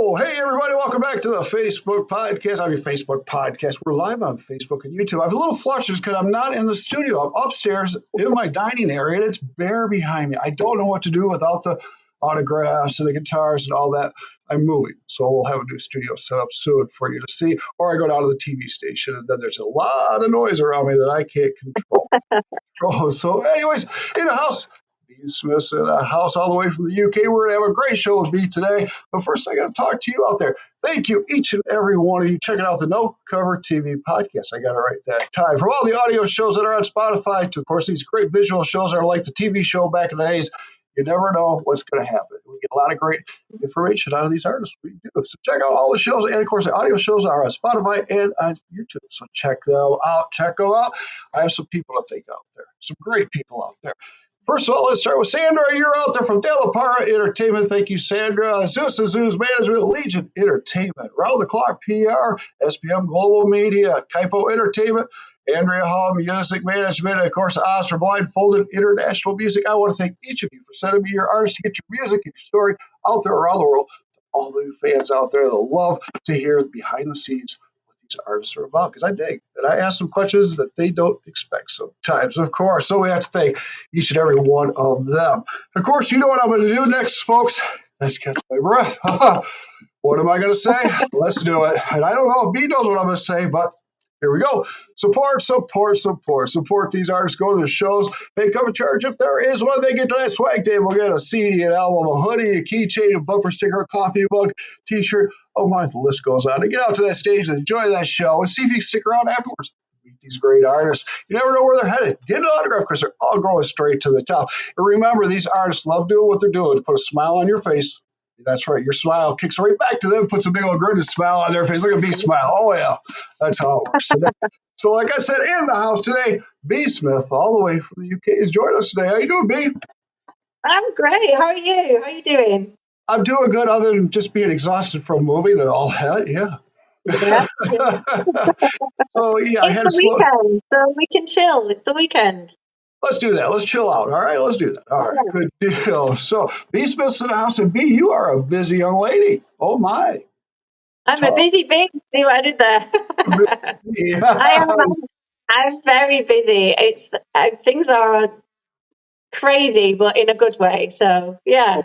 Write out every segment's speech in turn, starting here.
Oh, hey, everybody. Welcome back to the Facebook podcast. Facebook podcast. We're live on Facebook and YouTube. I have a little flustered because I'm not in the studio. I'm upstairs in my dining area, and it's bare behind me. I don't know what to do without the autographs and the guitars and all that. I'm moving, so we'll have a new studio set up soon for you to see. Or I go down to the TV station, and then there's a lot of noise around me that I can't control. So anyways, in the house, B. Smith's in a house all the way from the UK. We're going to have a great show with B today. But first, I got to talk to you out there. Thank you, each and every one of you, checking out the No Cover TV podcast. I got it right that time. From all the audio shows that are on Spotify to, of course, these great visual shows that are like the TV show back in the days, you never know what's going to happen. We get a lot of great information out of these artists. We do. So check out all the shows. And, of course, the audio shows are on Spotify and on YouTube. So check them out. Check them out. I have some people to thank out there. Some great people out there. First of all, let's start with Sandra. You're out there from De La Parra Entertainment. Thank you, Sandra. Zeus and Zeus Management, Legion Entertainment, Round the Clock PR, SPM Global Media, Kaipo Entertainment, Andrea Hall Music Management, and of course, Oz for Blindfolded International Music. I want to thank each of you for sending me your artists to get your music and your story out there around the world. All the fans out there that love to hear the behind the scenes these artists are about, because I dig and I ask them questions that they don't expect sometimes, of course. So we have to thank each and every one of them. Of course, you know what I'm going to do next, folks. Let's catch my breath. What am I going to say? Let's do it. And I don't know if B knows what I'm going to say, but here we go. Support these artists. Go to the shows. Pay cover charge if there is one. They get to that swag day. We'll get a CD, an album, a hoodie, a keychain, a bumper sticker, a coffee mug, t-shirt. Oh my, the list goes on. And get out to that stage and enjoy that show and see if you can stick around afterwards. Meet these great artists. You never know where they're headed. Get an autograph because they're all going straight to the top. And remember, these artists love doing what they're doing to put a smile on your face. That's right. Your smile kicks right back to them, puts a big old grin and smile on their face. Look at B smile. Oh, yeah. That's how it works today. So, like I said, in the house today, B. Smith, all the way from the UK, is joining us today. How you doing, B? I'm great. How are you? How are you doing? I'm doing good, other than just being exhausted from moving and all that. Yeah. Oh, yeah. It's the weekend, so we can chill. It's the weekend. Let's do that. Let's chill out. All right, let's do that. All right, good deal. So, B. Smith's in the house, and B, you are a busy young lady. Oh, my. I'm a busy bee. See what I did there? Yeah. I'm very busy. It's things are crazy, but in a good way. So, yeah.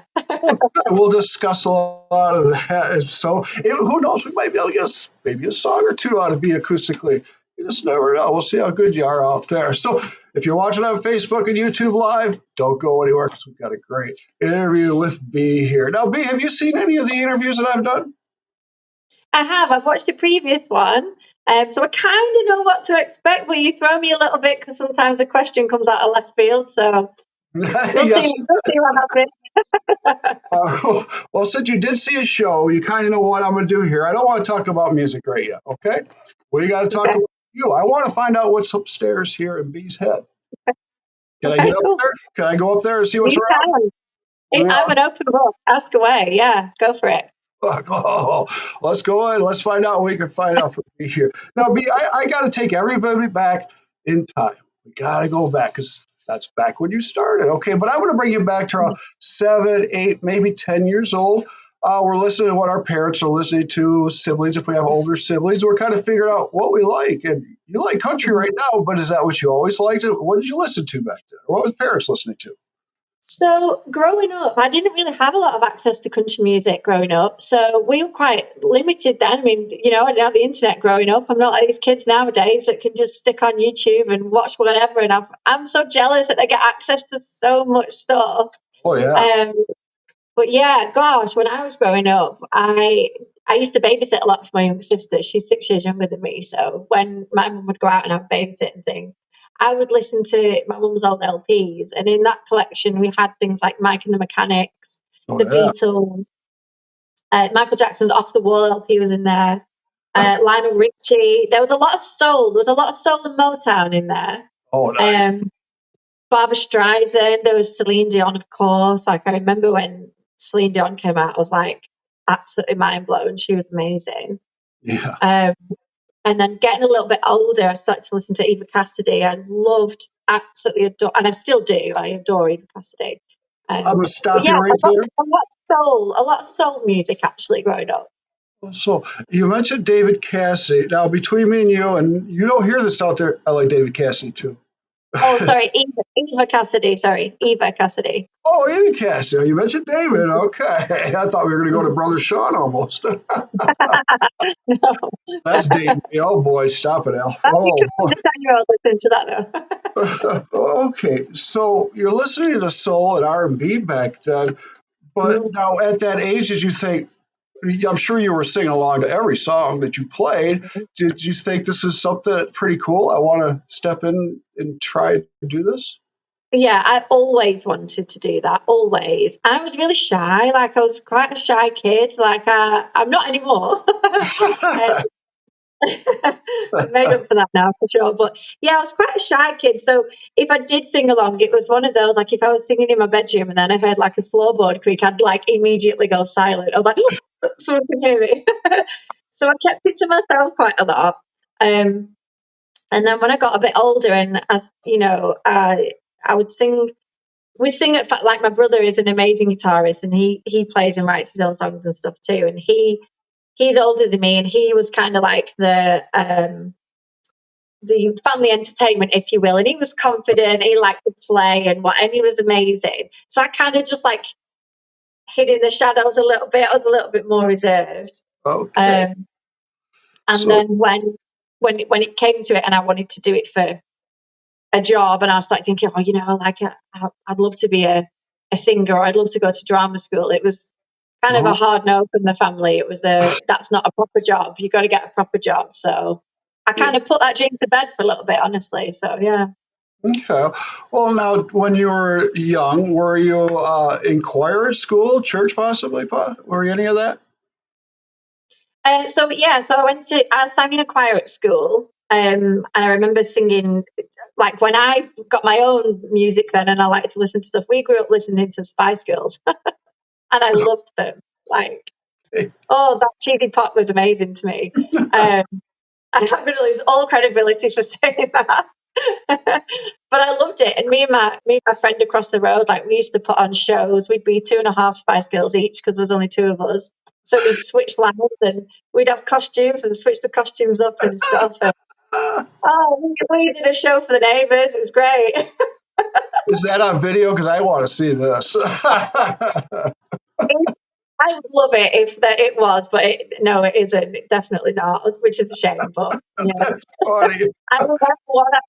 We'll discuss a lot of that. So, who knows? We might be able to get maybe a song or two out of B acoustically. You just never know. We'll see how good you are out there. So if you're watching on Facebook and YouTube Live, don't go anywhere because we've got a great interview with B here. Now, B, have you seen any of the interviews that I've done? I have. I've watched a previous one. So I kind of know what to expect, but you throw me a little bit because sometimes a question comes out of left field. So we'll see what happens. Well, since you did see a show, you kind of know what I'm going to do here. I don't want to talk about music right yet, okay? We got to talk about you. I want to find out what's upstairs here in B's head. Can I get up there? Can I go up there and see what's around? I'm an open book. Ask away. Yeah, go for it. Oh, let's go in. Let's find out what we can find out from B here. Now, B, I got to take everybody back in time. We got to go back because that's back when you started. Okay, but I want to bring you back to around 7, 8, maybe 10 years old. We're listening to what our parents are listening to, siblings, if we have older siblings. We're kind of figuring out what we like. And you like country right now, but is that what you always liked? What did you listen to back then? Or what was parents listening to? So growing up, I didn't really have a lot of access to country music growing up. So we were quite limited then. I mean, I didn't have the internet growing up. I'm not like these kids nowadays that can just stick on YouTube and watch whatever. And I'm so jealous that they get access to so much stuff. Oh, yeah. But yeah, gosh, when I was growing up, I used to babysit a lot for my younger sister. She's 6 years younger than me. So when my mum would go out and have babysit and things, I would listen to my mum's old LPs. And in that collection, we had things like Mike and the Mechanics, Beatles, Michael Jackson's Off the Wall LP was in there, Lionel Richie. There was a lot of soul. There was a lot of soul and Motown in there. Oh, nice. Barbra Streisand. There was Celine Dion, of course. Like I remember when Celine Dion came out, I was like absolutely mind blown. She was amazing. Yeah. And then getting a little bit older, I started to listen to Eva Cassidy. I loved, absolutely adore, and I still do. I adore Eva Cassidy. I'm going to stop you right there. a lot of soul music actually growing up. So you mentioned David Cassidy. Now, between me and you don't hear this out there. I like David Cassidy too. Oh, sorry, Eva Cassidy. Sorry, Eva Cassidy. Oh, Eva Cassidy. You mentioned David. Okay. I thought we were going to go to Brother Sean almost. No, That's dating me. Oh, boy. Stop it, Al. you Oh, can boy. understand your own listen to that though. Okay. So you're listening to soul and R&B back then. But now at that age, did you think, I'm sure you were singing along to every song that you played. Did you think this is something that's pretty cool? I want to step in and try to do this? Yeah, I always wanted to do that. Always. I was really shy. Like I was quite a shy kid. Like I'm not anymore. I've made up for that now for sure. But yeah, I was quite a shy kid. So if I did sing along, it was one of those like if I was singing in my bedroom and then I heard like a floorboard creak, I'd like immediately go silent. I was like, oh, someone can hear me. So I kept it to myself quite a lot. And then when I got a bit older, and as you know, I would sing. We sing at like my brother is an amazing guitarist, and he plays and writes his own songs and stuff too. And he's older than me, and he was kind of like the family entertainment, if you will. And he was confident, he liked to play and he was amazing. So I kind of just like hid in the shadows a little bit. I was a little bit more reserved. Okay. And So, then when it came to it, and I wanted to do it for a job, and I started thinking, oh, you know, like I'd love to be a singer, or I'd love to go to drama school. It was kind of a hard no from the family. It was that's not a proper job. You got to get a proper job. So I kind of put that dream to bed for a little bit, honestly. So yeah. okay. Well, now, when you were young, were you in choir at school, church possibly? Were you any of that? So I sang in a choir at school. And I remember singing, like when I got my own music then, and I like to listen to stuff. We grew up listening to Spice Girls, and I loved them. Like, oh, that cheesy pop was amazing to me. I'm going to lose all credibility for saying that. But I loved it. And me and my friend across the road, like we used to put on shows. We'd be 2.5 Spice Girls each because there was only 2 of us. So we'd switch lines and we'd have costumes and switch the costumes up and stuff. And, we did a show for the neighbours. It was great. Is that on video? Because I want to see this. I would love it if that it was, but no, it isn't. Definitely not, which is a shame. But yeah. That's funny. I remember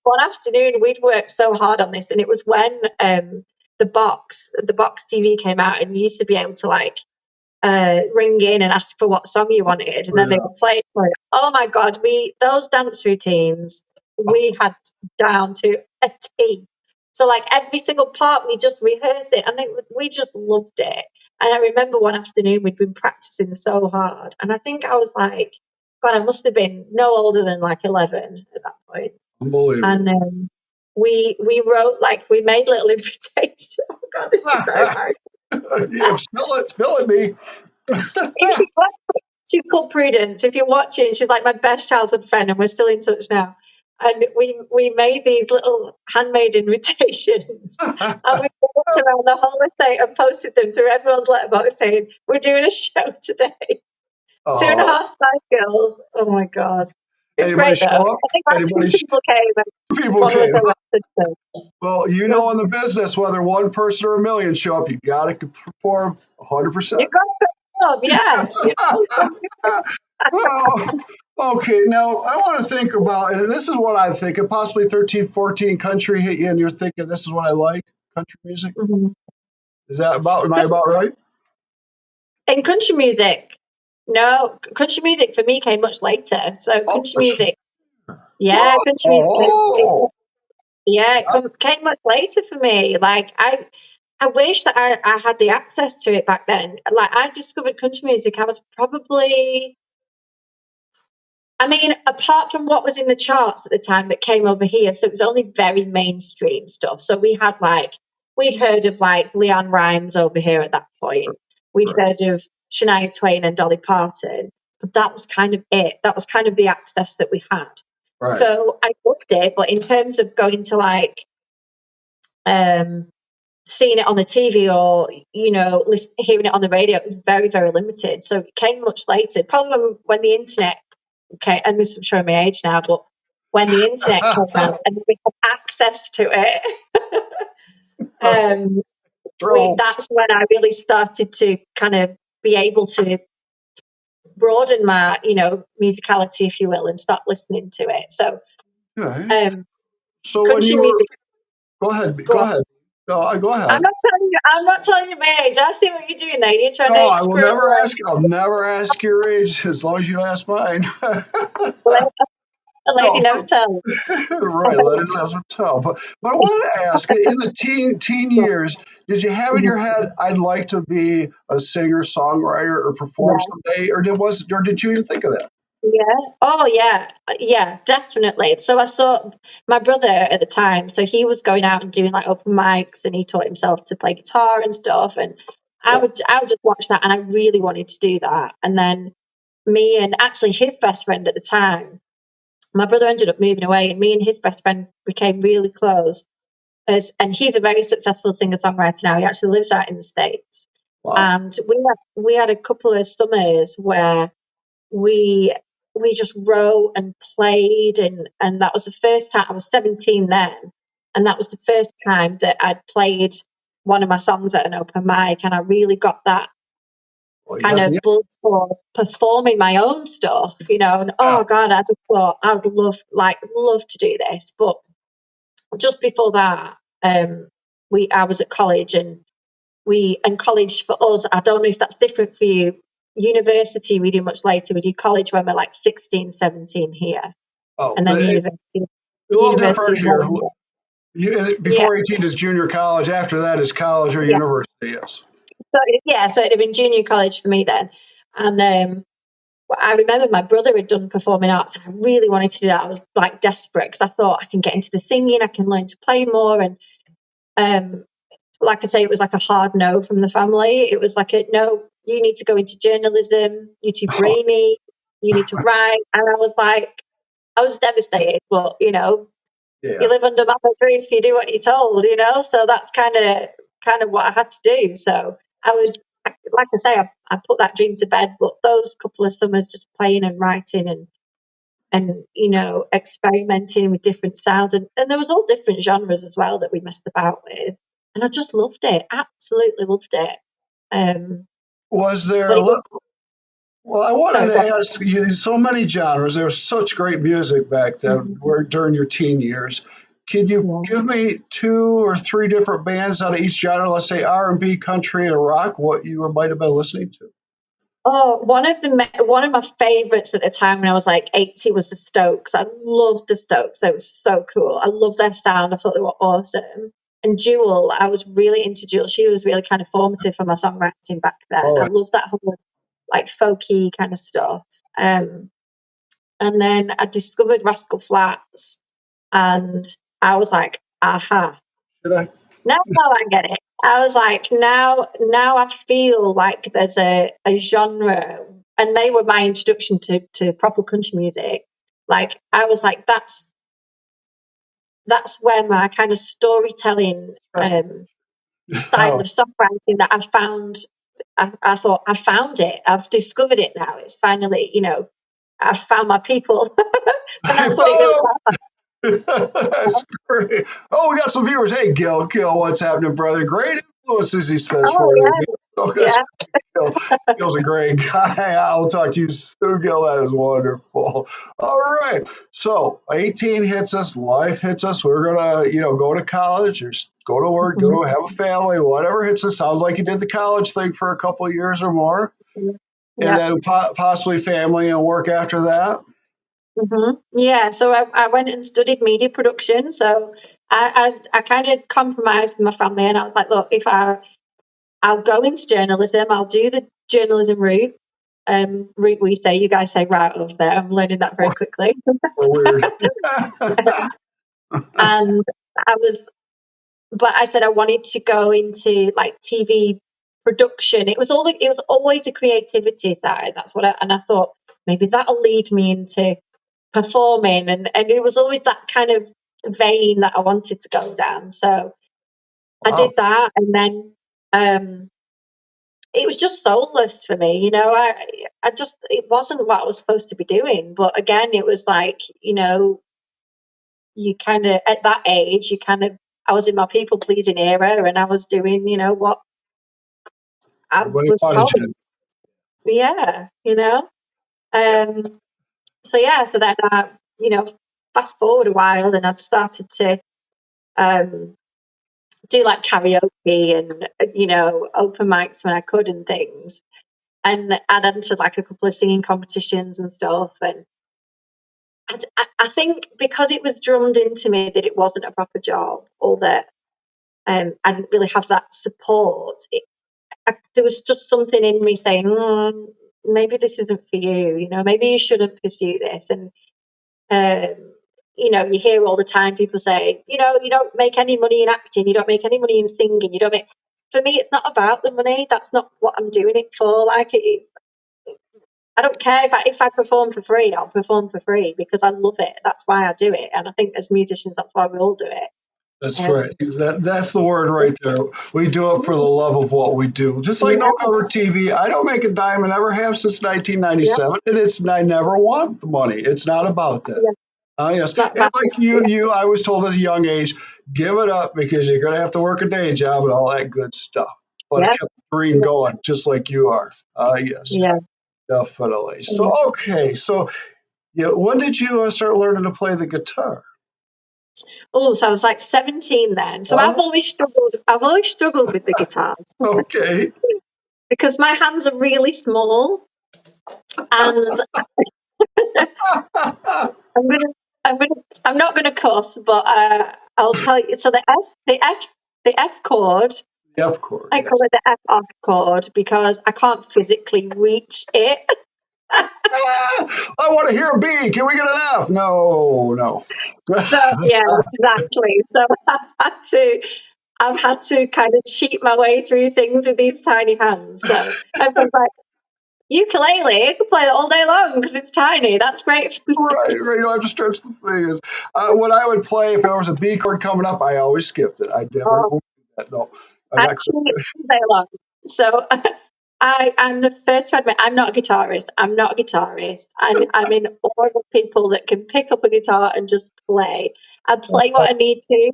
one afternoon we'd worked so hard on this, and it was when the box TV came out, and you used to be able to like ring in and ask for what song you wanted, and then they would play it for you. Oh my god, those dance routines we had down to a T. So like every single part, we just rehearsed it, and we just loved it. And I remember one afternoon we'd been practicing so hard, and I think I was like, God, I must have been no older than like 11 at that point. Unbelievable. And we wrote, like, we made little invitations. Oh God, this is so hard. Yeah, spill it, me. She's called Prudence. If you're watching, she's like my best childhood friend, and we're still in touch now. And we made these little handmade invitations, and we walked around the whole estate and posted them through everyone's letterbox saying, "We're doing a show today." 2.5 Spice Girls. Oh my God, it's great though. I think people came. People came. Well, you know, in the business, whether one person or a million show up, you got to perform 100%. You got to perform, yeah. Well, okay, now I want to think about, and this is what I'm thinking, possibly 13, 14 country hit you, and you're thinking, this is what I like, country music. Mm-hmm. Am I about right? In country music, no, country music for me came much later. So country music, yeah, country music. Yeah, it came much later for me. Like I wish that I had the access to it back then. Like I discovered country music, I was probably, I mean, apart from what was in the charts at the time that came over here, so it was only very mainstream stuff. So we'd heard of like Leanne Rimes over here at that point. We'd heard of Shania Twain and Dolly Parton, but that was kind of it. That was kind of the access that we had. Right. So I loved it, but in terms of going to like seeing it on the TV or, hearing it on the radio. It was very, very limited. So it came much later, probably when the internet came, and this is showing my age now, but when the internet came out and we had access to it, that's when I really started to kind of be able to broaden my, musicality, if you will, and start listening to it. So, so when you were, go ahead. Go ahead. No, go ahead. I'm not telling you my age. I see what you're doing there. You're trying to. I will never ask. I'll never ask your age as long as you ask mine. A lady never tells. Right, lady never tell. But I wanted to ask, in the teen years, did you have in your head, I'd like to be a singer, songwriter, or perform someday, or did you even think of that? Yeah. Oh, yeah, definitely. So I saw my brother at the time. So he was going out and doing like open mics, and he taught himself to play guitar and stuff. And I would just watch that, and I really wanted to do that. And then me and actually his best friend at the time, my brother ended up moving away, and me and his best friend became really close. And he's a very successful singer-songwriter now. He actually lives out in the States. Wow. And we had a couple of summers where we just wrote and played, and that was the first time. I was 17 then, and that was the first time that I'd played one of my songs at an open mic, and I really got that kind of buzz for performing my own stuff, and oh God, I just thought I would love to do this. But just before that, I was at college, and college for us, I don't know if that's different for you. University we do much later. We do college when we're like 16, 17 here. And then university. A little different here. Before 18 is junior college. After that is college or university, yes. So it'd have been junior college for me then. And I remember my brother had done performing arts, and I really wanted to do that. I was like desperate because I thought I can get into the singing, I can learn to play more. And like I say, it was like a hard no from the family. It was like no, you need to go into journalism, you're too brainy, you need to write. And I was devastated, but you live under mama's roof, you do what you're told, so that's kind of what I had to do. So I was, like I say, I put that dream to bed, but those couple of summers just playing and writing and experimenting with different sounds, and there was all different genres as well that we messed about with, and I just loved it, absolutely loved it. Was there well, I wanted to ask you, so many genres. There was such great music back then, during your teen years. Can you give me 2 or 3 different bands out of each genre? Let's say R&B, country, and rock. What you might have been listening to? Oh, one of my favorites at the time when I was like 80 was the Stokes. I loved the Stokes. They were so cool. I loved their sound. I thought they were awesome. And Jewel, I was really into Jewel. She was really kind of formative for my songwriting back then. I loved that whole like folky kind of stuff. And then I discovered Rascal Flatts, and I was like, aha. Now I get it. I was like, now I feel like there's a genre, and they were my introduction to proper country music. Like I was like, that's where my kind of storytelling style of songwriting that I found. I thought I found it. I've discovered it now. It's finally, I've found my people. And that's what it was like. That's great. Oh, we got some viewers. Hey, Gil, what's happening, brother? Great influences, he says. Gil's a great guy. I'll talk to you soon, Gil. That is wonderful. All right. So 18 hits us, life hits us. We're gonna, go to college or go to work, go have a family, whatever hits us. Sounds like you did the college thing for a couple of years or more, and then possibly family and work after that. Yeah, so I went and studied media production. So I kind of compromised with my family, and I was like, look, if I'll go into journalism, I'll do the journalism route. Route we say, you guys say right over there. I'm learning that very quickly. And but I said I wanted to go into like TV production. It was always a creativity side. That's what I thought maybe that'll lead me into performing, and it was always that kind of vein that I wanted to go down. So I Wow. did that, and then it was just soulless for me. I just, it wasn't what I was supposed to be doing. But again, it was like, you kind of, at that age, I was in my people pleasing era, and I was doing, what I Everybody was wanted told. you. Yeah. Yeah. So yeah, so then fast forward a while, and I'd started to um, do like karaoke and open mics when I could and things, and I'd entered like a couple of singing competitions and stuff, and I think because it was drummed into me that it wasn't a proper job, or that I didn't really have that support. There was just something in me saying, maybe this isn't for you. Maybe you shouldn't pursue this. And you hear all the time people say, you don't make any money in acting, you don't make any money in singing, you don't make. For me, it's not about the money. That's not what I'm doing it for. Like, I don't care if I perform for free. I'll perform for free because I love it. That's why I do it. And I think as musicians, that's why we all do it. That's right. That's the word right there. We do it for the love of what we do. Just like Yeah, No Cover TV. I don't make a dime and never have since yeah, 1997. And I never want the money. It's not about that. yeah. Yes. It's not And about. like I was told as a young age, give it up because you're going to have to work a day job and all that good stuff. But it Yeah, kept the dream yeah, going, just like you are. Yes, yeah. definitely. Yeah. So, okay. So, yeah, when did you start learning to play the guitar? Oh, so I was like 17 then. So Uh, I've always struggled. I've always struggled with the guitar okay. because my hands are really small, and I'm gonna, I'm gonna, I'm not gonna cuss, but I'll tell you. So the F chord, F chord, I yes. call it the F off chord because I can't physically reach it. I want to hear a B. Can we get an F? No, no. So yeah, exactly. So I've had to kind of cheat my way through things with these tiny hands. So everyone's like, ukulele, you can play it all day long because it's tiny. That's great. Right, right. You don't have to stretch the fingers. When I would play, if there was a B chord coming up, I always skipped it. I never Oh, would do that. No, I'm not. actually, it's all day long. So I'm the first to admit I'm not a guitarist. I'm not a guitarist. I'm in awe of people that can pick up a guitar and just play. I play what I need to.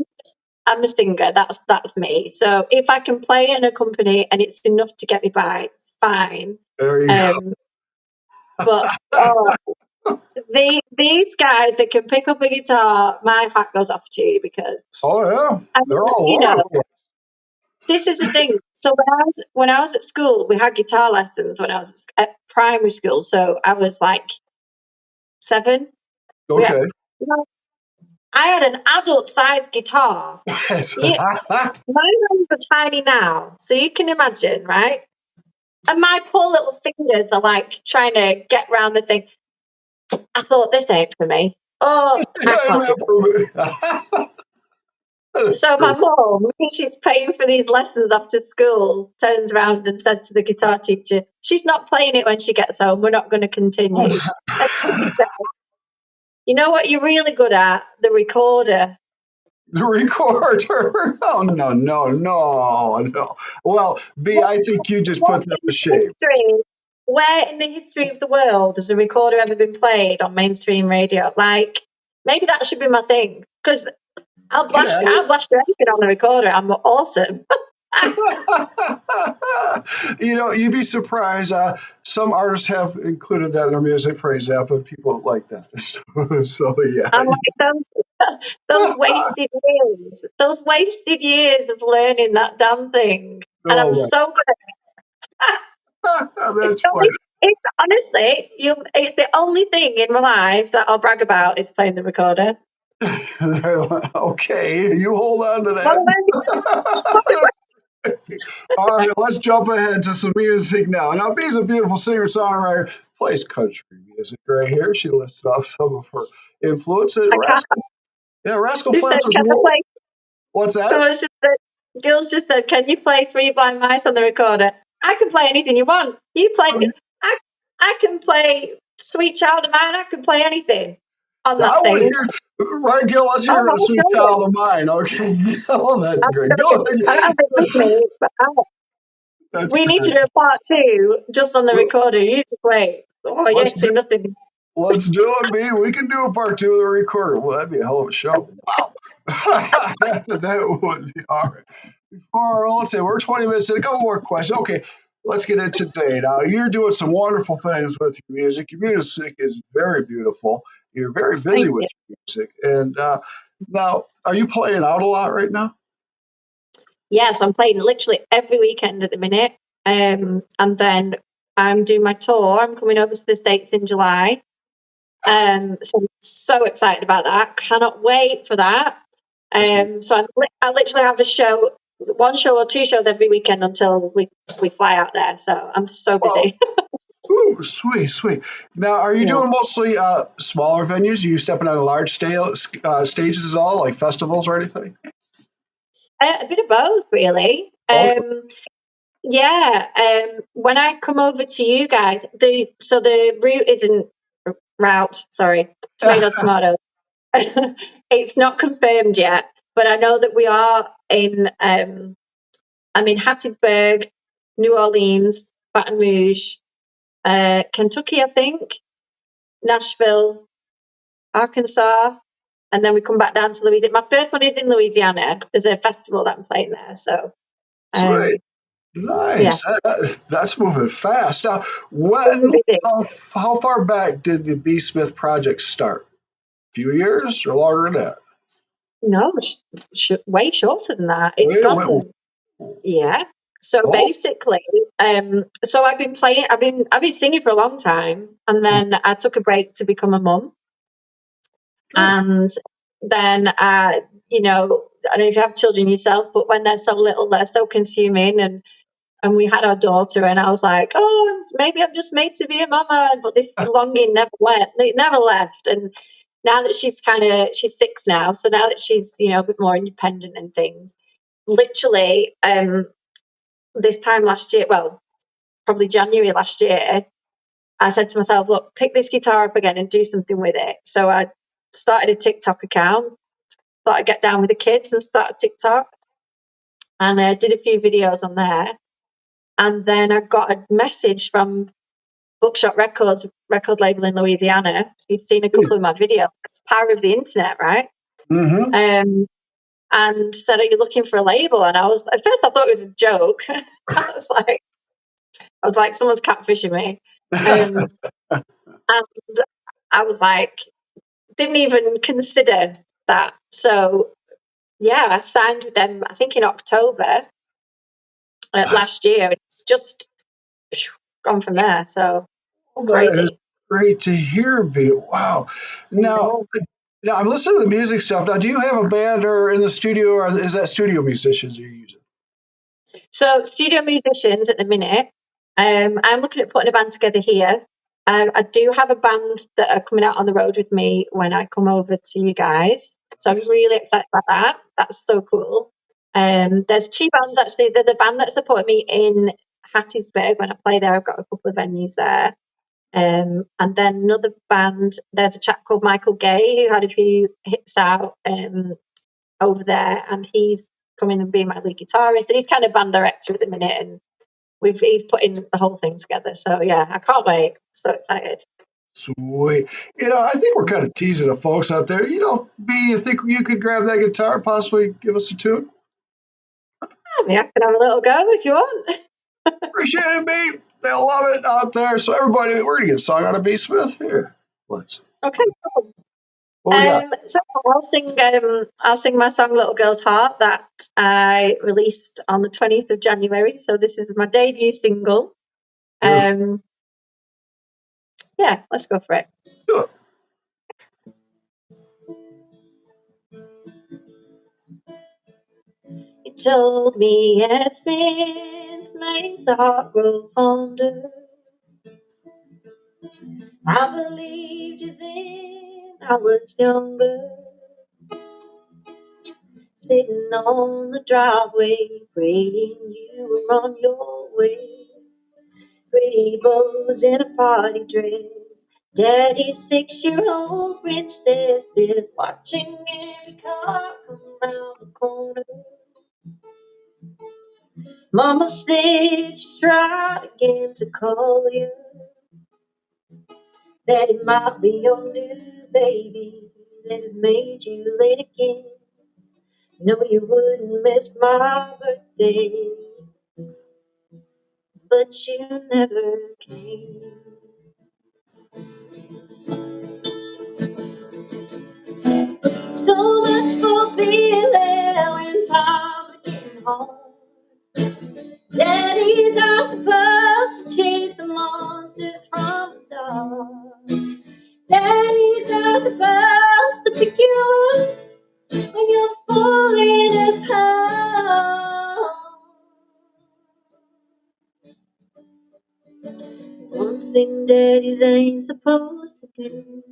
I'm a singer. That's me. So if I can play in a company and it's enough to get me by, fine. There you Um, but oh, these guys that can pick up a guitar, my hat goes off to you because go. Oh yeah, I they're mean, all over the place. this is the thing. So when I was at school, we had guitar lessons when I was at primary school. So I was like 7. We had, Okay. you know, I had an adult sized guitar. Yes. You, my hands are tiny now, so you can imagine, right? And my poor little fingers are like trying to get around the thing. I thought this ain't for me. Oh, I can't do That's it. So my mum, because she's paying for these lessons after school, turns around and says to the guitar teacher, "She's not playing it when she gets home. We're not going to continue." And she said, "You know what you're really good at? The recorder." the recorder. Oh no, no, no, no. Well, B, What, I think you just what put them in to the shame. history? Where in the history of the world has a recorder ever been played on mainstream radio? Like, maybe that should be my thing. Because Yeah. I'll blast you anything on the recorder. I'm awesome. You'd be surprised. Some artists have included that in their music, for example, and people like that. So yeah. I'm like those wasted years of learning that damn thing. And I'm Oh so good at my, it. that's funny. It's honestly, it's the only thing in my life that I'll brag about is playing the recorder. Okay, you hold on to Well, that. All right, let's jump ahead to some music now. Now, Bee's a beautiful singer-songwriter, plays country music right here. She lists off some of her influences. I can't. Rascal She said, Flatts was "Can I play?" what's that? Someone just said, Gil's just said, "Can you play Three Blind Mice on the recorder?" I can play anything you want. You play. I can play Sweet Child of Mine. I can play anything on I that want to thing. hear. Right, Gil, let's hear Oh, a sweet sure. child of mine. Okay, Gil, that's I'm great. gonna Go get, I don't have ahead. it with me, but That's we need to great. do a part two just on the Well, record. You just wait. Oh, let's yes, do say nothing. let's do it, B. We can do a part two of the recorder. Well, that'd be a hell of a show. Wow. That would be all right. Before, let's say we're 20 minutes in, a couple more questions. Okay, let's get into today. Now, you're doing some wonderful things with your music. Your music is very beautiful. You're very busy Thank you. with your music. And now, are you playing out a lot right now? Yes, I'm playing literally every weekend at the minute. And then I'm doing my tour. I'm coming over to the States in July. So I'm so excited about that. Cannot wait for that. So I literally have a show, one show or two shows every weekend until we fly out there. So I'm so Well, busy. ooh, sweet, sweet. Now, are you Yeah. doing mostly smaller venues? Are you stepping on large stages at all, like festivals or anything? A bit of both, really. Both. Yeah. When I come over to you guys, the route isn't route. Sorry, tomatoes, tomatoes. It's not confirmed yet, but I know that we are in. I'm in Hattiesburg, New Orleans, Baton Rouge, Kentucky, I think, Nashville, Arkansas, and then we come back down to Louisiana. My first one is in Louisiana. There's a festival that I'm playing there, so Sweet. yeah, Nice. That's moving fast. Now, I'm busy. how far back did the B. Smith project start? A few years or longer than that? No, way shorter than that. It's Wait, gone wait, to yeah. So oh, basically, so I've been singing for a long time, and then I took a break to become a mum, okay. and then I don't know if you have children yourself, but when they're so little, they're so consuming, and we had our daughter, and I was like, oh, maybe I'm just made to be a mama, but this longing never went, it never left, and now that she's 6 now, so now that she's a bit more independent and things, literally, this time last year, well, probably January last year, I said to myself, look, pick this guitar up again and do something with it. So I started a TikTok account, thought I'd get down with the kids and start a TikTok. And I did a few videos on there. And then I got a message from Bookshot Records, record label in Louisiana. He'd seen a couple of my videos. It's the power of the internet, right? Mm-hmm. And said, are you looking for a label? And at first I thought it was a joke. I was like, someone's catfishing me. Um, and I was like, didn't even consider that. So yeah, I signed with them, I think in October last year. It's just gone from there. So Well, that is crazy. great to hear, B. Wow. Now, now I'm listening to the music stuff. Now, do you have a band or in the studio, or is that studio musicians you're using? So studio musicians at the minute. I'm looking at putting a band together here. I do have a band that are coming out on the road with me when I come over to you guys. So I'm really excited about that. That's so cool. There's two bands actually. There's a band that supported me in Hattiesburg when I play there. I've got a couple of venues there. And then another band, there's a chap called Michael Gay who had a few hits out over there, and he's coming and being my lead guitarist, and he's kind of band director at the minute, and he's putting the whole thing together. So yeah, I can't wait. So excited. Sweet. I think we're kind of teasing the folks out there. B, you think you could grab that guitar, possibly give us a tune? I mean, I can have a little go if you want. Appreciate it, B. They'll love it out there. So everybody, we're gonna get a song out of B. Smith here. Let's. Okay, cool. What we got? So I'll sing my song "Little Girl's Heart" that I released on the 20th of January. So this is my debut single. Beautiful. Yeah, let's go for it. Do it. You told me absence makes the heart grow fonder. I believed you then, I was younger. Sitting on the driveway, praying you were on your way. Pretty bows in a party dress, Daddy's 6-year-old princess is watching every car come around the corner. Mama said she's tried again to call you. That it might be your new baby that has made you late again. No, you wouldn't miss my birthday, but you never came. So much for being there when times are getting hard. Daddies are supposed to chase the monsters from the dark. Daddies are supposed to pick you up when you're falling apart. One thing daddies ain't supposed to do,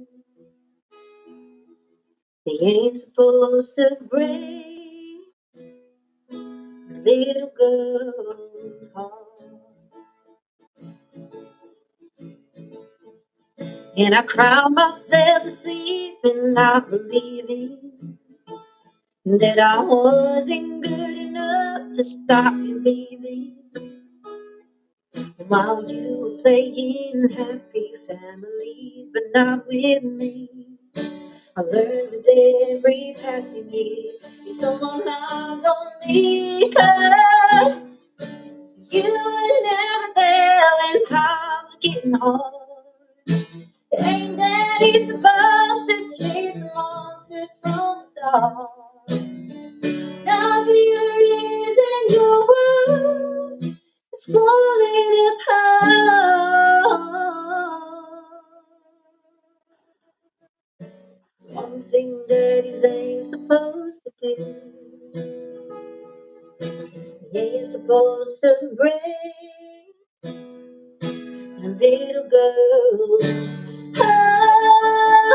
they ain't supposed to break little girl's heart. And I cry myself to sleep and not believing that I wasn't good enough to stop you leaving. While you were playing happy families, but not with me. I learned with every passing year you're someone I don't need, 'cause you were never there when times are getting hard. Ain't daddy supposed to chase the monsters from the dark? Now be the reason your world is falling apart. It's one thing daddies ain't supposed to do. He ain't supposed to break a little girl's heart.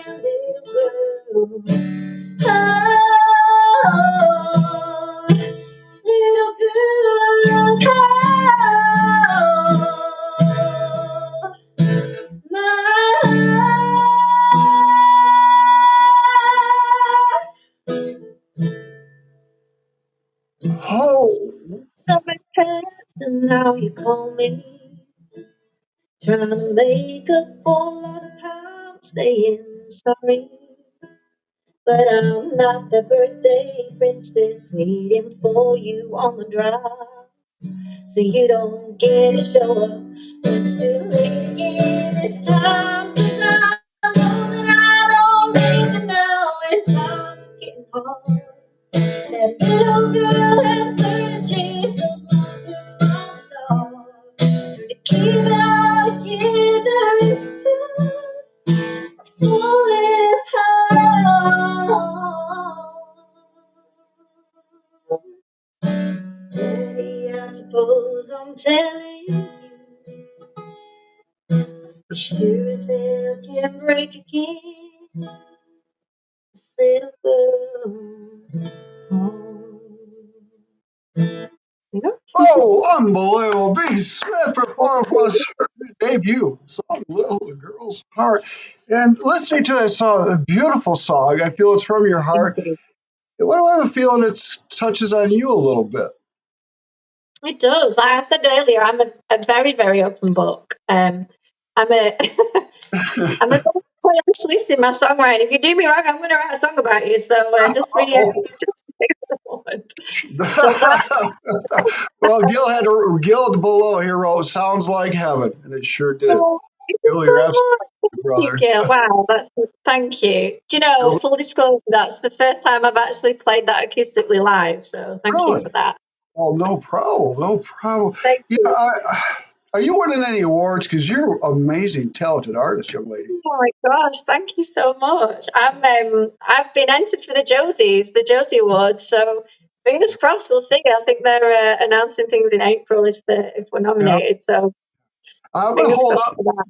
A little girl's heart. Little girl's heart. My Oh, summer passed and now you call me, trying to make up for lost time, saying sorry. But I'm not the birthday princess waiting for you on the drive. So you don't get to show up when it's too late again this time. 'Cause I know that I don't need to know when times are getting hard. That little girl has learned to chase those monsters from the dark. To keep it all together instead of falling apart. Daddy, I suppose I'm telling you, you sure as hell can break again. This little girl's home. You know? oh, unbelievable. B. Smith performed his debut song, Little Girl's Heart. And listening to that song, a beautiful song, I feel it's from your heart. What do I have a feeling it touches on you a little bit? It does. Like I said earlier, I'm a very, very open book. I'm a I'm a very Taylor Swift in my songwriting. If you do me wrong, I'm going to write a song about you. So just be Uh-oh. so that. Well, Gil below here wrote, "Sounds like heaven," and it sure did. Oh, thank you Gil, you're so absolutely much. right, Thank you, brother. Gail. Wow, thank you. Do you know, full disclosure, that's the first time I've actually played that acoustically live. So thank you for Really? that. Well, no problem. No problem. Thank Yeah, you. are you winning any awards? Because you're an amazing, talented artist, young lady. Oh my gosh, thank you so much. I've been entered for the Josie Awards. So fingers crossed, we'll see. I think they're announcing things in April if we're Yeah. nominated. So I'm gonna fingers hold crossed up. for that.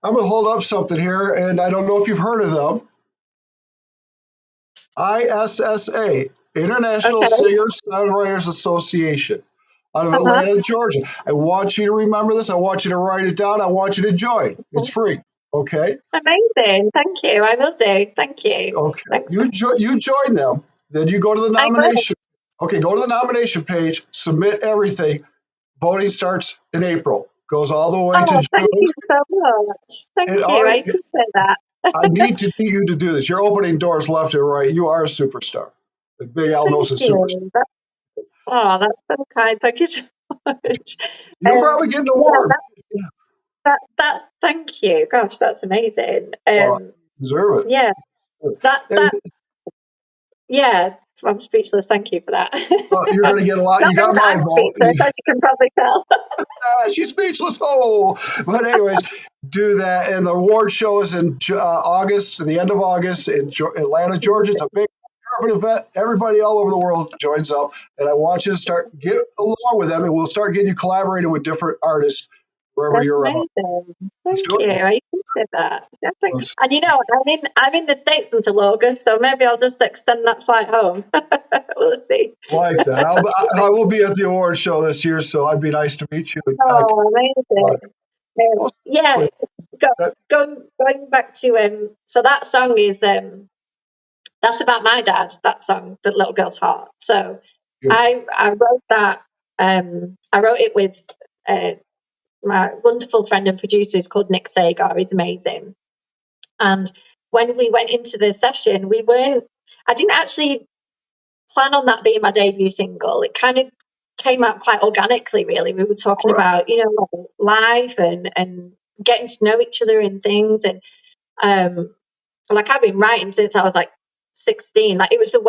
I'm gonna hold up something here, and I don't know if you've heard of them. ISSA, International Okay. Singer Songwriters Association. out of Uh-huh. Atlanta, Georgia. I want you to remember this. I want you to write it down. I want you to join. It's free. Okay. Amazing. Thank you. I will do. Thank you. Okay. Thanks. You join them. Then you go to the I will. nomination. Okay. Go to the nomination page. Submit everything. Voting starts in April. Goes all the way to Oh, thank June. you so much. And Thank you. I appreciate that. I need to get you to do this. You're opening doors left and right. You are a superstar. The Big Al Thank knows a superstar. you. That's so kind. Thank you so much. You'll probably get an Yeah, award. thank you. Gosh, that's amazing. Well, you deserve Yeah, that, it. And, that, yeah, I'm speechless. Thank you for that. well, you're going to get a lot. Not You really got that my I'm vote. speechless, as you can probably tell. She's speechless. Oh, but anyways, do that. And the award show is in August, the end of August in Atlanta, Georgia. It's a big urban event. Everybody all over the world joins up, and I want you to start get along with them, and we'll start getting you collaborating with different artists wherever That's you're at. amazing. Let's Thank do you. it. I appreciate that. Yeah, thanks. Let's- And I'm in the States until August, so maybe I'll just extend that flight home. We'll see. Like that. I will be at the award show this year, so I'd be nice to meet you. Oh, amazing. Yeah, going back to so that song is that's about my dad. That song, "The Little Girl's Heart." So I wrote that. I wrote it with my wonderful friend and producer who's called Nick Sagar. He's amazing. And when we went into the session, I didn't actually plan on that being my debut single. It kind of came out quite organically, really. We were talking about, like life and getting to know each other and things. And like I've been writing since I was like 16. Like it was a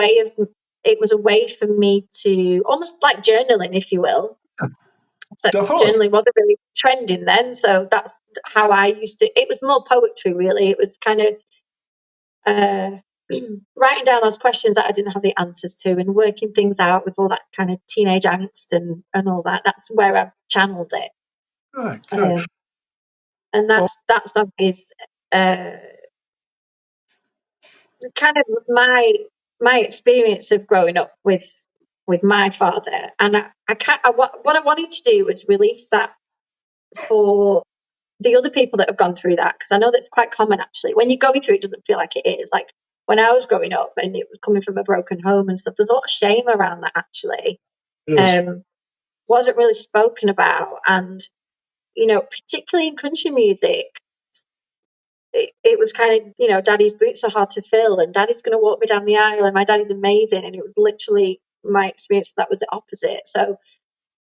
way for me to almost like journaling, if you will. So journaling wasn't really trending then, so that's how I used to. It was more poetry, really. It was kind of writing down those questions that I didn't have the answers to, and working things out with all that kind of teenage angst and all that. That's where I've channeled it. Good. And that song is kind of my experience of growing up with my father. And what I wanted to do was release that for the other people that have gone through that, because I know that's quite common actually. When you're going through it, doesn't feel like it is. Like when I was growing up and it was coming from a broken home and stuff, there's a lot of shame around that actually. Wasn't really spoken about. And, particularly in country music, it was kind of, daddy's boots are hard to fill and daddy's going to walk me down the aisle and my daddy's amazing. And it was literally my experience that was the opposite. So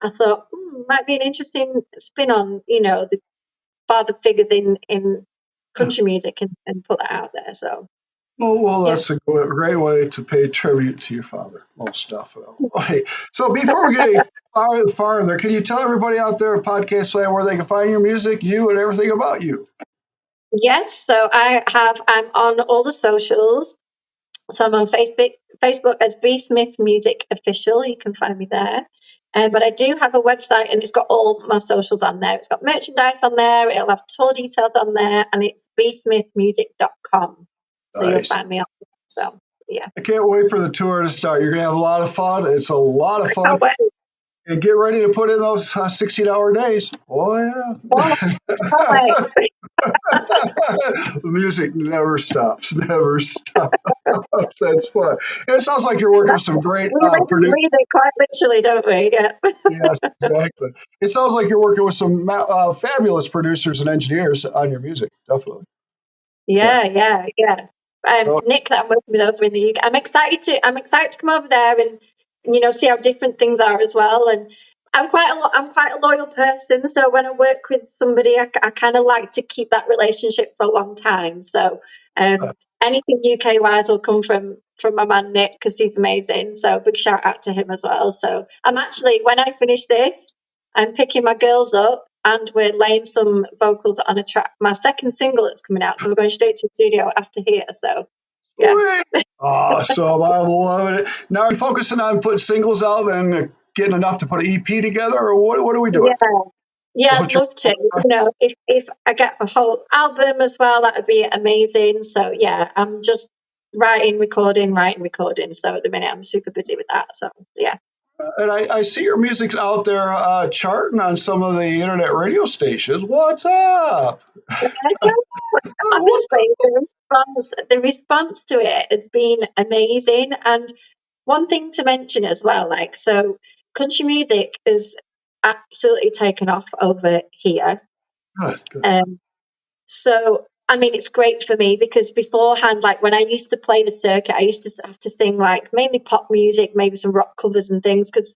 I thought, might be an interesting spin on, the father figures in country music and put that out there. So that's a great way to pay tribute to your father, most definitely. Okay. So before we get any farther, can you tell everybody out there at Podcast Land where they can find your music, you, and everything about you? Yes, so I'm on all the socials. So I'm on Facebook as B Smith Music Official. You can find me there. But I do have a website and it's got all my socials on there. It's got merchandise on there. It'll have tour details on there, and it's bsmithmusic.com. So You'll find me on there. So yeah. I can't wait for the tour to start. You're going to have a lot of fun. It's a lot of fun. And get ready to put in those 16-hour days. Oh, yeah. The music never stops. Never stops. That's fun. And it sounds like you're working with some great producers. We do quite literally, don't we? Yeah. Yes, exactly. It sounds like you're working with some fabulous producers and engineers on your music. Definitely. Yeah. Nick, that I'm working with over in the UK. I'm excited to come over there and see how different things are as well. And I'm quite a loyal person, so when I work with somebody, I kind of like to keep that relationship for a long time. So anything UK wise will come from my man Nick, because he's amazing. So big shout out to him as well. So I'm actually, when I finish this, I'm picking my girls up and we're laying some vocals on a track, my second single that's coming out. So we're going straight to the studio after here. So yeah. Awesome. I'm loving it. Now are you focusing on putting singles out and getting enough to put an EP together, or what are we doing? Yeah, I'd love to. If I get a whole album as well, that would be amazing. So yeah, I'm just writing, recording. So at the minute I'm super busy with that. So yeah. And I see your music's out there charting on some of the internet radio stations. What's up? What's up? Honestly, the response to it has been amazing. And one thing to mention as well, like, so country music is absolutely taken off over here. Good, good. So, I mean, it's great for me because beforehand, like when I used to play the circuit, I used to have to sing like mainly pop music, maybe some rock covers and things, because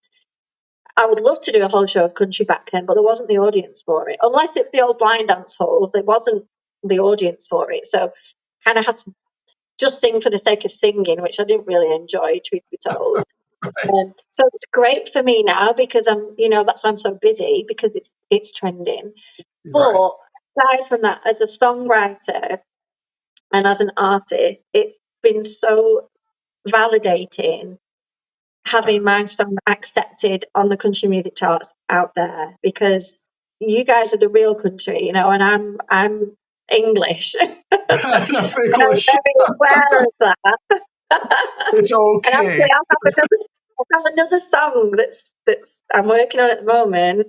I would love to do a whole show of country back then, but there wasn't the audience for it. Unless it's the old blind dance halls, there wasn't the audience for it. So, kind of had to just sing for the sake of singing, which I didn't really enjoy, truth be told. So it's great for me now because that's why I'm so busy, because it's trending. Right. But aside from that, as a songwriter and as an artist, it's been so validating having my song accepted on the country music charts out there, because you guys are the real country, and I'm English. And I'm English. very aware of that. It's And actually, okay. I'll have another song that's I'm working on at the moment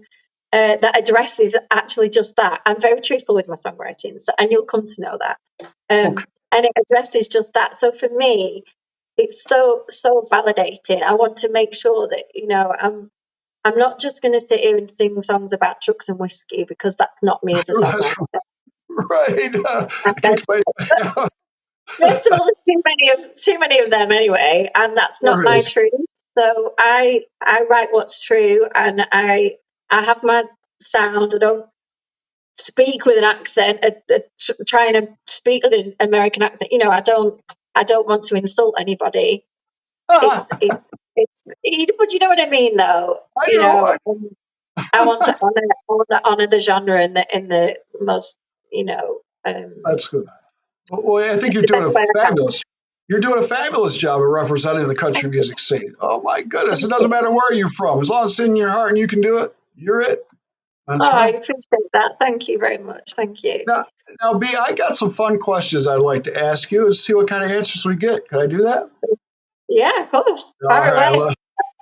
that addresses actually just that. I'm very truthful with my songwriting, and you'll come to know that. Okay. And it addresses just that. So for me, it's so validating. I want to make sure that I'm not just going to sit here and sing songs about trucks and whiskey, because that's not me as a That's songwriter. right. First of all, there's too many of them anyway, and that's not There my is. truth. So I write what's true, and I have my sound. I don't speak with an accent, trying to speak with an American accent. I don't want to insult anybody. It's but you know what I mean, though. I know. I want to honor the genre in the most That's good. Well, I think you're the doing best a way I can. fabulous. You're doing a fabulous job of representing the country music scene. Oh my goodness! It doesn't matter where you're from, as long as it's in your heart and you can do it. You're it. Oh, That's I right. appreciate that. Thank you very much. Thank you. Now, B, I got some fun questions I'd like to ask you and see what kind of answers we get. Can I do that? Yeah, of course. All Fire right. away.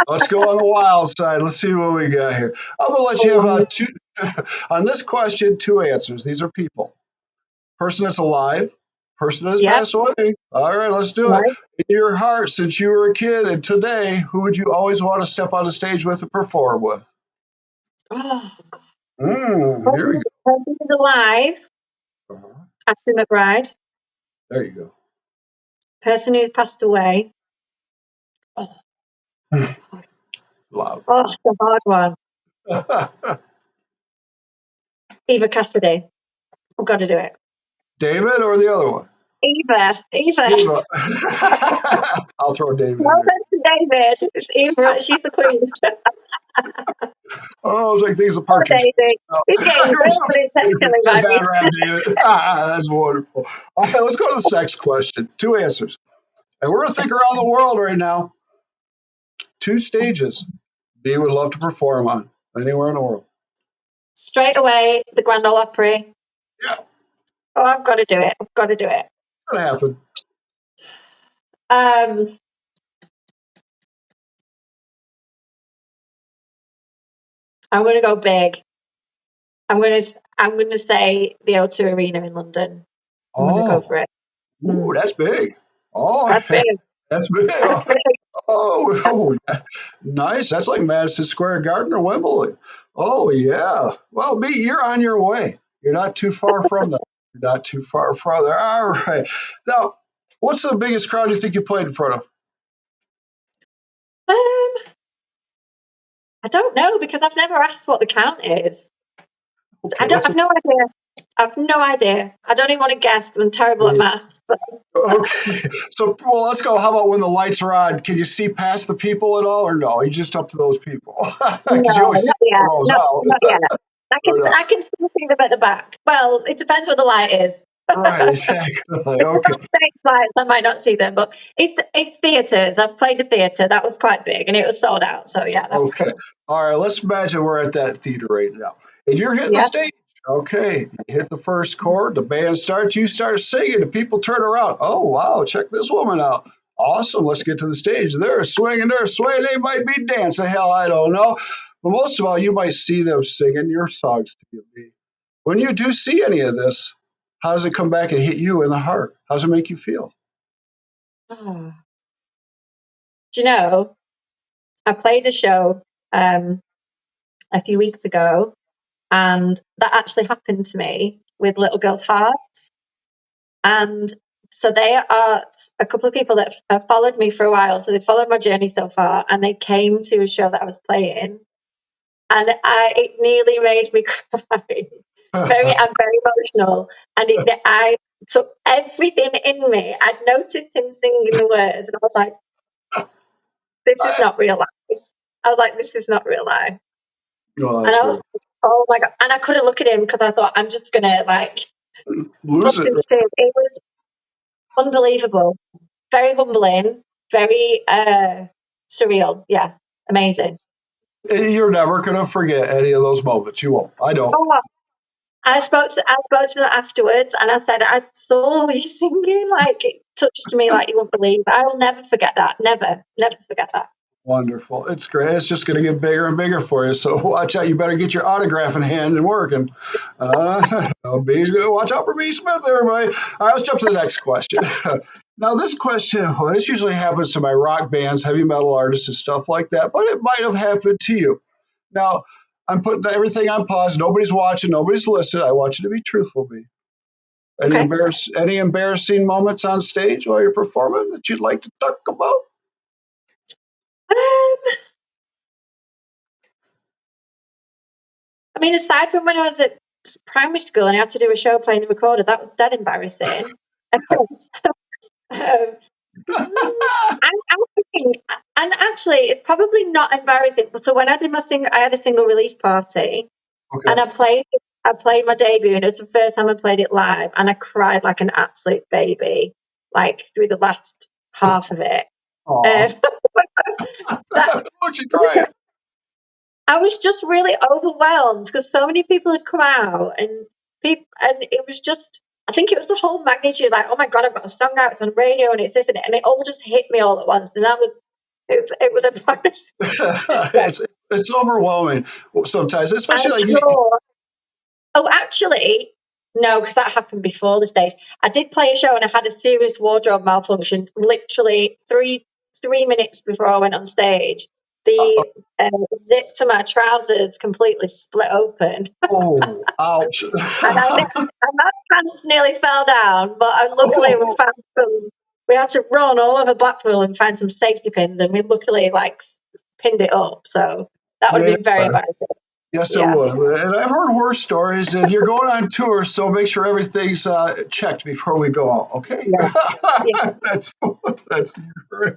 Let's go on the wild side. Let's see what we got here. I'm going to let you have two on this question, two answers. These are people. Person that's alive, person that has Yep. passed away. All right, let's do it. Right. In your heart, since you were a kid and today, who would you always want to step on the stage with and perform with? Oh, God. Here we Person is alive. go. Ashley McBride. There you go. Person who's passed away. Oh, Loud. it's a hard one. Eva Cassidy. I've got to do it. David or the other one? Eva. Eva. I'll throw David in Well there. done to David. It's Eva. She's the queen. Oh, it's like things of Oh, partridge. David. He's getting really intentionally by me. Bad rap, David. That's wonderful. All right, let's go to this next question. Two answers. And we're going to think around the world right now. Two stages B would love to perform on anywhere in the world. Straight away, the Grand Ole Opry. Yeah, Oh, I've got to do it. I've got to do it. it's going to happen. I'm going to go big. I'm going to say the O2 Arena in London. I'm going to go for it. Ooh, that's big. Oh, That's big. that's big. That's big. Oh, nice. That's like Madison Square Garden or Wembley. Oh, yeah. Well, B, you're on your way. You're not too far from that. You're not too far from there. All right. Now, what's the biggest crowd you think you played in front of? I don't know, because I've never asked what the count is. Okay, I've no idea. I've no idea. I don't even want to guess because I'm terrible at math. But okay. So, well, let's go. How about when the lights are on? Can you see past the people at all, or no? You're just up to those people because you no, always see not yet. those No, out. not yet. Or not? I can still see them at the back. Well, it depends what the light is. Right, exactly. If Okay. they're on stage lights, I might not see them. But it's theatres. I've played a theatre. That was quite big, and it was sold out. So yeah, that was Okay. good. All right. Let's imagine we're at that theater right now, and you're hitting the Yeah. stage. Okay. You hit the first chord. The band starts. You start singing. The people turn around. Oh wow! Check this woman out. Awesome. Let's get to the stage. They're swinging, they're swaying. They might be dancing. Hell, I don't know. But most of all, you might see them singing your songs to you. When you do see any of this, how does it come back and hit you in the heart? How does it make you feel? Oh. Do you know, I played a show a few weeks ago, and that actually happened to me with Little Girls' Hearts. And so they are a couple of people that have followed me for a while. So they followed my journey so far, and they came to a show that I was playing, and it nearly made me cry. I'm very emotional, and I took everything in me. I'd noticed him singing the words, and I was like, "This is not real life." I was like, "This is not real life." Oh, And that's I great. was, oh my god! And I couldn't look at him because I thought I'm just gonna like Lose bust it. into tears. It was unbelievable, very humbling, very surreal. Yeah, amazing. You're never going to forget any of those moments. You won't. I don't. Oh, I spoke to them afterwards, and I said, "I saw you singing. Like it touched me, like you wouldn't believe. I will never forget that. Never, never forget that." Wonderful. It's great. It's just going to get bigger and bigger for you. So watch out. You better get your autograph in hand and working. Watch out for B. Smith, everybody. All right, let's jump to the next question. Now, this question, well, this usually happens to my rock bands, heavy metal artists, and stuff like that, but it might have happened to you. Now, I'm putting everything on pause. Nobody's watching. Nobody's listening. I want you to be truthful, B. Okay. Any embarrassing moments on stage while you're performing that you'd like to talk about? I mean, aside from when I was at primary school and I had to do a show playing the recorder, that was dead embarrassing. um, I'm thinking, and actually, it's probably not embarrassing. So when I did I had a single release party, Okay. and I played my debut, and it was the first time I played it live, and I cried like an absolute baby, like through the last half of it. Aw. That, Don't you cry? I was just really overwhelmed because so many people had come out, and it was just. I think it was the whole magnitude, like, oh my god, I've got a song out, it's on radio, and it's this and it all just hit me all at once, and it was embarrassing. It's overwhelming sometimes, especially I'm like sure. Oh, actually, no, because that happened before the stage. I did play a show, and I had a serious wardrobe malfunction. Literally 3 minutes before I went on stage, the zip to my trousers completely split open. oh, ouch. And my pants nearly fell down, but luckily we had to run all over Blackpool and find some safety pins, and we luckily like pinned it up. So that would have been very embarrassing. Yes, it Yeah. would. And I've heard worse stories, and you're going on tour, so make sure everything's checked before we go out, okay? Yeah. That's great.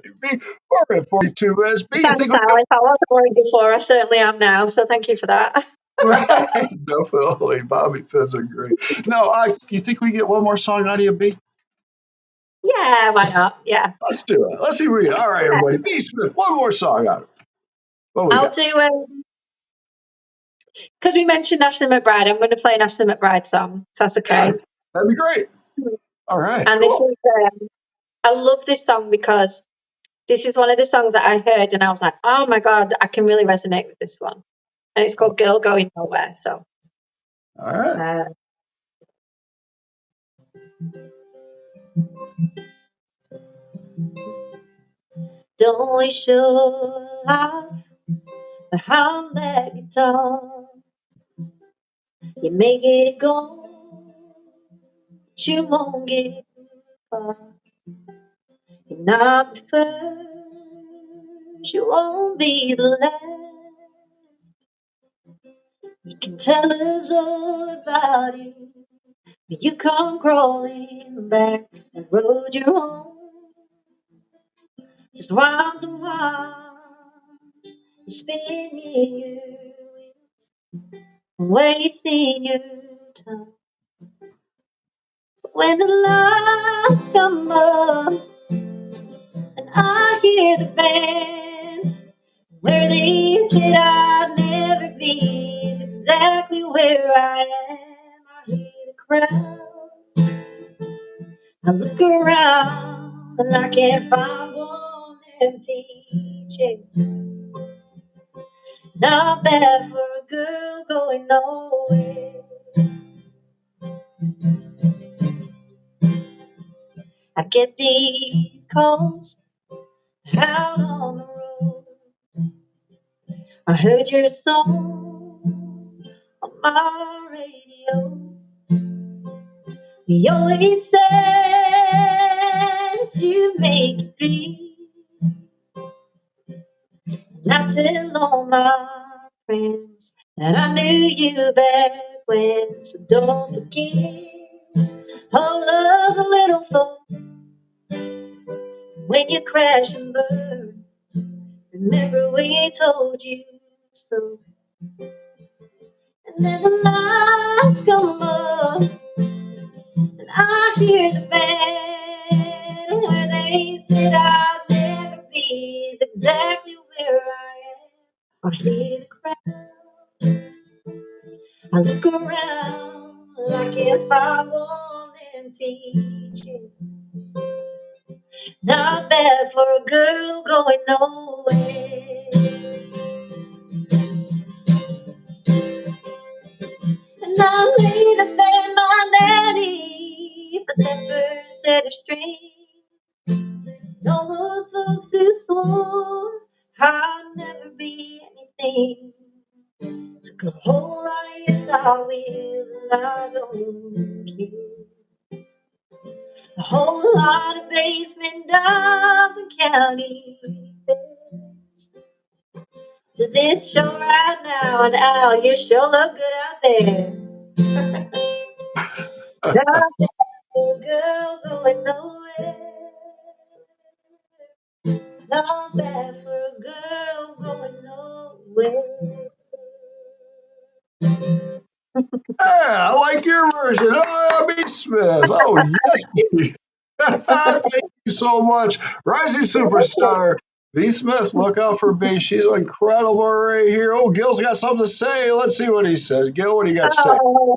We're at 42 minutes. B, Thanks, Alice. I wasn't worried before. I certainly am now. So thank you for that. Right, definitely. Bobby pins are great. Now, you think we get one more song out of you, B? Yeah, why not? Yeah. Let's do it. Let's see what we get. All right, everybody. B. Smith, one more song out of it. I'll do because we mentioned Ashley McBryde. I'm going to play an Ashley McBryde song. So that's okay. Yeah, that'd be great. All right. And this is I love this song because this is one of the songs that I heard and I was like, oh my god, I can really resonate with this one. And it's called "Girl Going Nowhere." So. All right. Don't waste your life behind that guitar. You may get gone, but you won't get far. You're not the first, you won't be the last. You can tell us all about it, but you come crawling back the road you're on. Just rounds and rounds, and spinning your wheels, wasting your time. When the lights come up and I hear the band, where they said I'd never be is exactly where I am. I hear the crowd, I look around and I can't find and teaching. Not bad for a girl going nowhere. I get these calls out on the road. I heard your song on my radio. You always said you make it be. And I tell all my friends that I knew you back when. So don't forget all of the little folks when you crash and burn. Remember we told you so. And then the lights come up, and I hear the band where they said I'd never be is exactly where I am. I hear the crowd, I look around like if I wanted teaching. Not bad for a girl going nowhere. And I laid a fan my daddy, but never said a string. And all those folks who swore I'd never be anything took a whole lot of yes I wills, and I don't care. A whole lot of basement dives and county fairs. To this show right now, and Al, you sure look good out there. Not that girl going nowhere. Not bad for a girl going nowhere. Yeah, I like your version. Oh, B. Smith. Oh, yes, please. Thank you so much. Rising superstar. B. Smith, look out for B. She's incredible right here. Oh, Gil's got something to say. Let's see what he says. Gil, what do you got to say? Oh,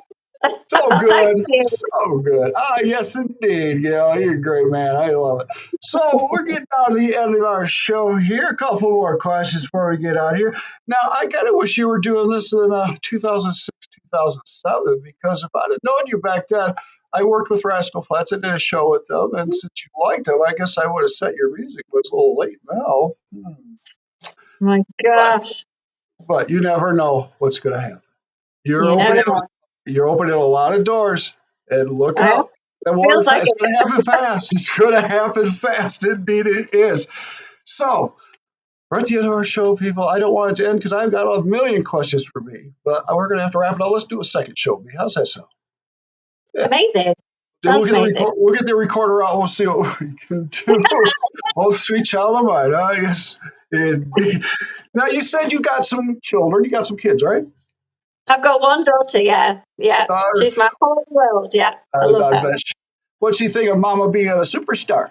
So thank good. you. So good. Ah, yes, indeed. Yeah, you're a great man. I love it. So we're getting down to the end of our show here. A couple more questions before we get out of here. Now, I kind of wish you were doing this in 2006, 2007, because if I'd have known you back then, I worked with Rascal Flatts. I did a show with them, and since you liked them, I guess I would have set your music, but it's a little late now. My But, gosh. but you never know what's going to happen. You're You never opening know. you're opening a lot of doors, and look I out. And feels like it's it. going to happen fast. It's going to happen fast. Indeed, it is. So, we're at the end of our show, people. I don't want it to end because I've got a million questions for me, but we're going to have to wrap it up. Let's do a second show. How's that sound? Yeah. Amazing. Then Sounds amazing. we'll get the recorder out. We'll see what we can do. Oh, sweet child of mine. Yes, indeed. Now, you said you got some children. You got some kids, right? I've got one daughter, yeah. She's my whole world, yeah. I love I her. bet. What's she think of Mama being a superstar?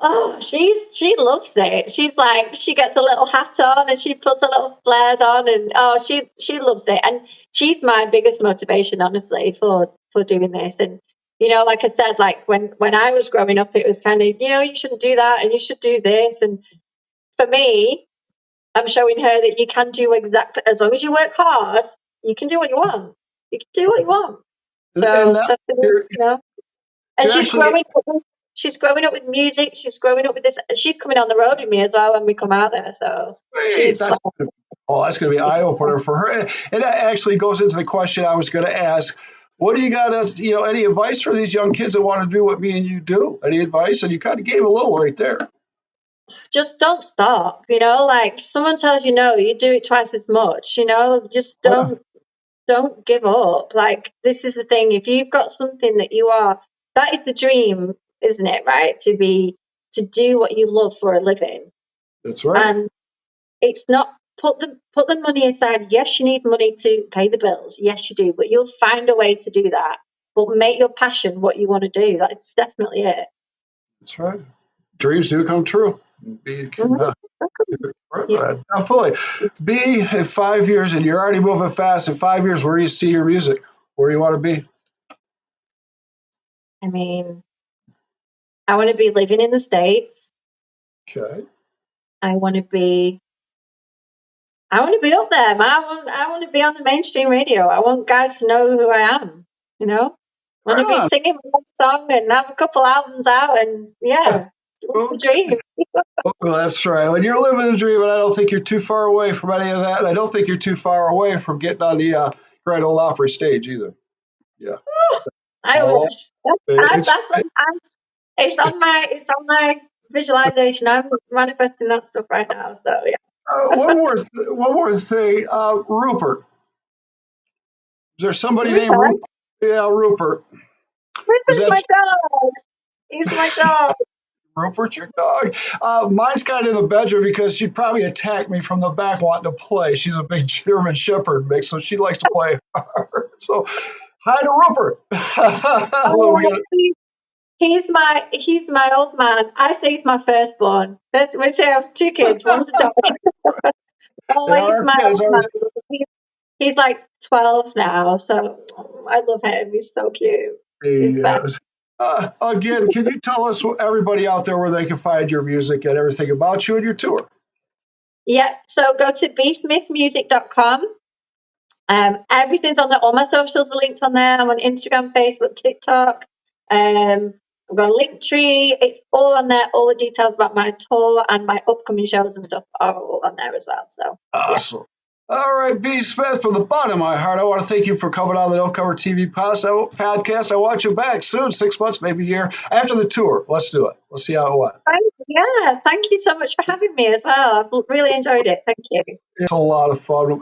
Oh, she loves it. She's like, she gets a little hat on and she puts her little flares on, and oh, she loves it. And she's my biggest motivation, honestly, for doing this. And like I said, like when I was growing up, it was kind of, you shouldn't do that and you should do this. And for me, I'm showing her that you can do exactly, as long as you work hard, you can do what you want. You can do what you want. And So now that's the, and you're actually she's growing up with music. She's growing up with this. And she's coming on the road with me as well when we come out there. So Wait, she's that's going to be an eye opener for her. And that actually goes into the question I was going to ask. What do you got to, any advice for these young kids that want to do what me and you do? Any advice? And you kind of gave a little right there. just don't stop. Like someone tells you no, you do it twice as much. Just don't give up. Like this is the thing. If you've got something that is the dream, isn't it? Right? To do what you love for a living. That's right. And it's not put the money aside. Yes, you need money to pay the bills. Yes, you do, but you'll find a way to do that. But make your passion what you want to do. That's definitely it. That's right. Dreams do come true. Definitely. Be in 5 years, and you're already moving fast. In 5 years, where do you see your music? Where do you want to be? I mean, I want to be living in the States. Okay. I want to be up there. I want to be on the mainstream radio. I want guys to know who I am. You know, I want to be Right singing my own song and have a couple albums out, and on. yeah, live the dream. Well, that's right. When you're living a dream, and I don't think you're too far away from any of that. And I don't think you're too far away from getting on the Grand Ole Opry stage either. Yeah. I Oh, wish. That's it's it's on my visualization. I'm manifesting that stuff right now. So yeah. one more thing. Rupert. Is there somebody Who's named that? Rupert? Yeah, Rupert. Is Rupert's that my dog. He's my dog. Rupert, your dog? Mine's got in the bedroom because she'd probably attack me from the back wanting to play. She's a big German Shepherd mix, so she likes to play hard. So, hi to Rupert. Hello, we Oh, got he's my old man. I say he's my firstborn. We say I have two kids. One's a dog. Oh, yeah, he's our my kids. old man. He's like 12 now, so I love him. He's so cute. He's the best. Yes. Again, can you tell us, everybody out there, where they can find your music and everything about you and your tour? Yeah, so go to bsmithmusic.com. Everything's on there. All my socials are linked on there. I'm on Instagram, Facebook, TikTok. I've got a Linktree. It's all on there. All the details about my tour and my upcoming shows and stuff are all on there as well. So yeah. Awesome. All right, B. Smith, from the bottom of my heart, I want to thank you for coming on the No Cover TV podcast. I want you back soon, 6 months, maybe a year, after the tour. Let's do it. Let's see how it went. Thank you so much for having me as well. I've really enjoyed it. Thank you. It's a lot of fun.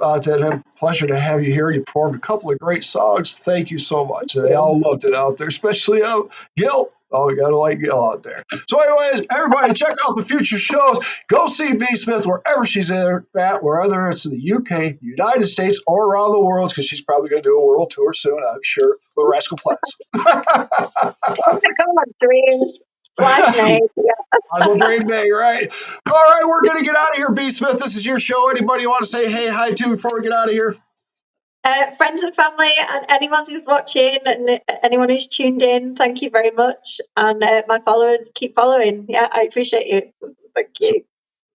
Pleasure to have you here. You performed a couple of great songs. Thank you so much. They all loved it out there, especially Gil. Oh, we got to like Gil out there. So anyways, everybody, check out the future shows. Go see B. Smith wherever she's at, whether it's in the UK, United States, or around the world, because she's probably going to do a world tour soon, I'm sure, with Rascal Flatts. Oh my God, dreams. Flash night. Michael Dream Day, right? All right, we're going to get out of here, B. Smith. This is your show. Anybody you want to say hey, hi to before we get out of here? Friends and family and anyone who's watching and anyone who's tuned in, thank you very much. And my followers, keep following. Yeah, I appreciate you. Thank you.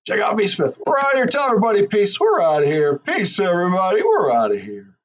Check out B. Smith. We're out of here. Tell everybody peace. We're out of here. Peace, everybody. We're out of here.